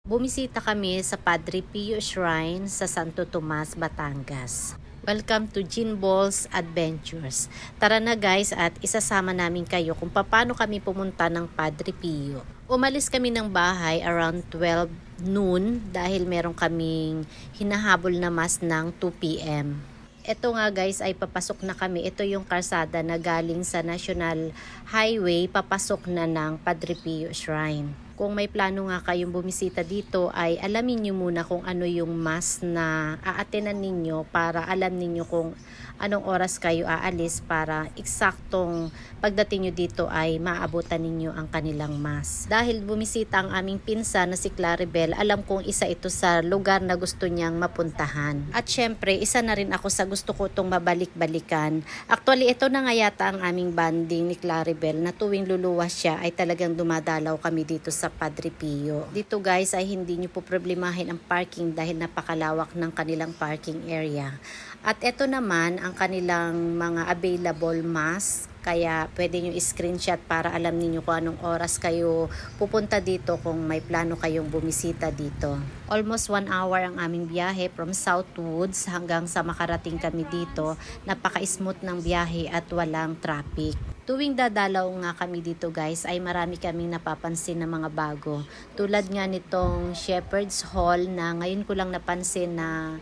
Bumisita kami sa Padre Pio Shrine sa Santo Tomas, Batangas. Welcome to Jean Balls Adventures. Tara na guys at isasama namin kayo kung paano kami pumunta ng Padre Pio. Umalis kami ng bahay around 12 noon dahil meron kaming hinahabol na mass ng 2 p.m. Ito nga guys ay papasok na kami. Ito yung kalsada na galing sa National Highway papasok na ng Padre Pio Shrine. Kung may plano nga kayong bumisita dito ay alamin nyo muna kung ano yung mass na aatenan ninyo para alam ninyo kung anong oras kayo aalis para eksaktong pagdating nyo dito ay maabutan ninyo ang kanilang mass. Dahil bumisita ang aming pinsan na si Claribel, alam kong isa ito sa lugar na gusto niyang mapuntahan. At syempre, isa na rin ako sa gusto ko itong mabalik-balikan. Actually, ito na nga yata ang aming banding ni Claribel na tuwing luluwas siya ay talagang dumadalaw kami dito sa Padre Pio. Dito guys ay hindi nyo po problemahin ang parking dahil napakalawak ng kanilang parking area. At ito naman ang kanilang mga available mass. Kaya pwede nyo i-screenshot para alam niyo kung anong oras kayo pupunta dito kung may plano kayong bumisita dito. Almost 1 hour ang aming biyahe from Southwoods hanggang sa makarating kami dito. Napaka-smooth ng biyahe at walang traffic. Tuwing dadalaw nga kami dito guys ay marami kaming napapansin na mga bago. Tulad nga nitong Shepherd's Hall na ngayon ko lang napansin na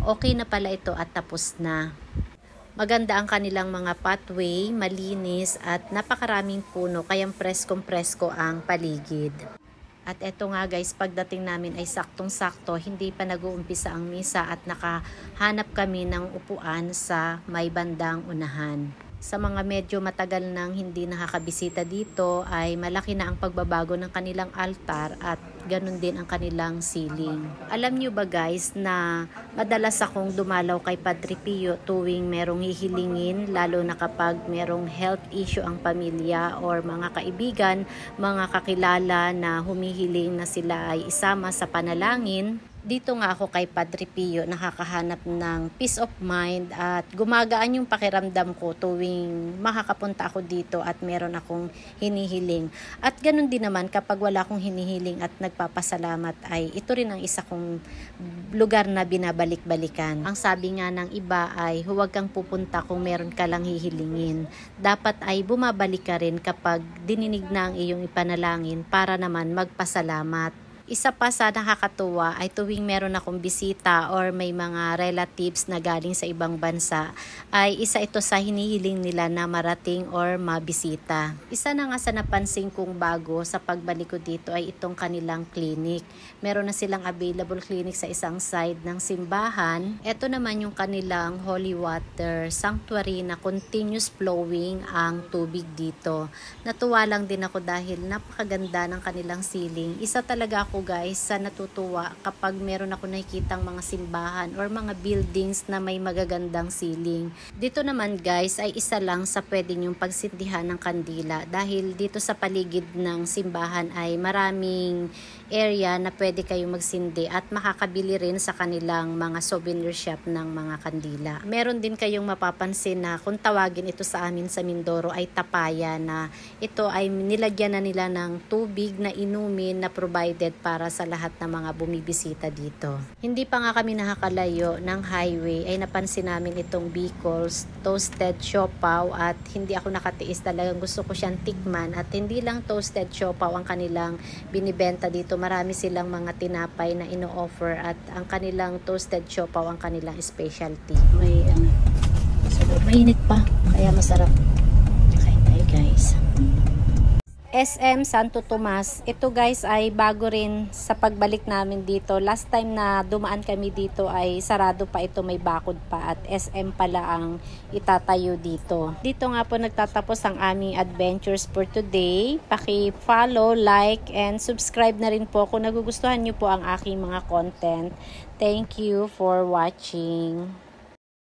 okay na pala ito at tapos na. Maganda ang kanilang mga pathway, malinis at napakaraming puno kaya preskong-presko ang paligid. At eto nga guys, pagdating namin ay saktong-sakto, hindi pa nag-uumpisa ang misa at nakahanap kami ng upuan sa may bandang unahan. Sa mga medyo matagal nang hindi nakakabisita dito ay malaki na ang pagbabago ng kanilang altar at ganun din ang kanilang ceiling. Alam nyo ba guys na madalas akong dumalaw kay Padre Pio tuwing merong hihilingin, lalo na kapag merong health issue ang pamilya or mga kaibigan, mga kakilala na humihiling na sila ay isama sa panalangin. Dito nga ako kay Padre Pio nakakahanap ng peace of mind at gumagaan yung pakiramdam ko tuwing makakapunta ako dito at meron akong hinihiling. At ganun din naman kapag wala akong hinihiling at nagpapasalamat ay ito rin ang isa kong lugar na binabalik-balikan. Ang sabi nga ng iba ay huwag kang pupunta kung meron ka lang hihilingin. Dapat ay bumabalik ka rin kapag dininig na ang iyong ipanalangin para naman magpasalamat. Isa pa sa nakakatuwa ay tuwing meron akong bisita or may mga relatives na galing sa ibang bansa ay isa ito sa hinihiling nila na marating or mabisita. Isa na nga sa napansin kong bago sa pagbalik ko dito ay itong kanilang clinic. Meron na silang available clinic sa isang side ng simbahan. Ito naman yung kanilang holy water sanctuary na continuous flowing ang tubig dito. Natuwa lang din ako dahil napakaganda ng kanilang ceiling. Isa talaga ako guys sa natutuwa kapag meron ako nakikitang mga simbahan or mga buildings na may magagandang ceiling. Dito naman guys ay isa lang sa pwede nyong pagsindihan ng kandila dahil dito sa paligid ng simbahan ay maraming area na pwede kayong magsindi at makakabili rin sa kanilang mga souvenir shop ng mga kandila. Meron din kayong mapapansin na kung tawagin ito sa amin sa Mindoro ay tapaya na ito ay nilagyan na nila ng tubig na inumin na provided para sa lahat ng mga bumibisita dito. Hindi pa nga kami nakakalayo ng highway ay napansin namin itong Bicol's Toasted Siopaw at hindi ako nakatiis, talagang gusto ko siyang tikman at hindi lang toasted siopaw ang kanilang binibenta dito. Marami silang mga tinapay na ino-offer at ang kanilang toasted siopaw ang kanilang specialty. May mainit pa kaya masarap. Kain tayo guys. SM Santo Tomas. Ito guys ay bago rin sa pagbalik namin dito. Last time na dumaan kami dito ay sarado pa ito, may bakod pa at SM pala ang itatayo dito. Dito nga po nagtatapos ang aming adventures for today. Paki-follow, like, and subscribe na rin po kung nagugustuhan nyo po ang aking mga content. Thank you for watching.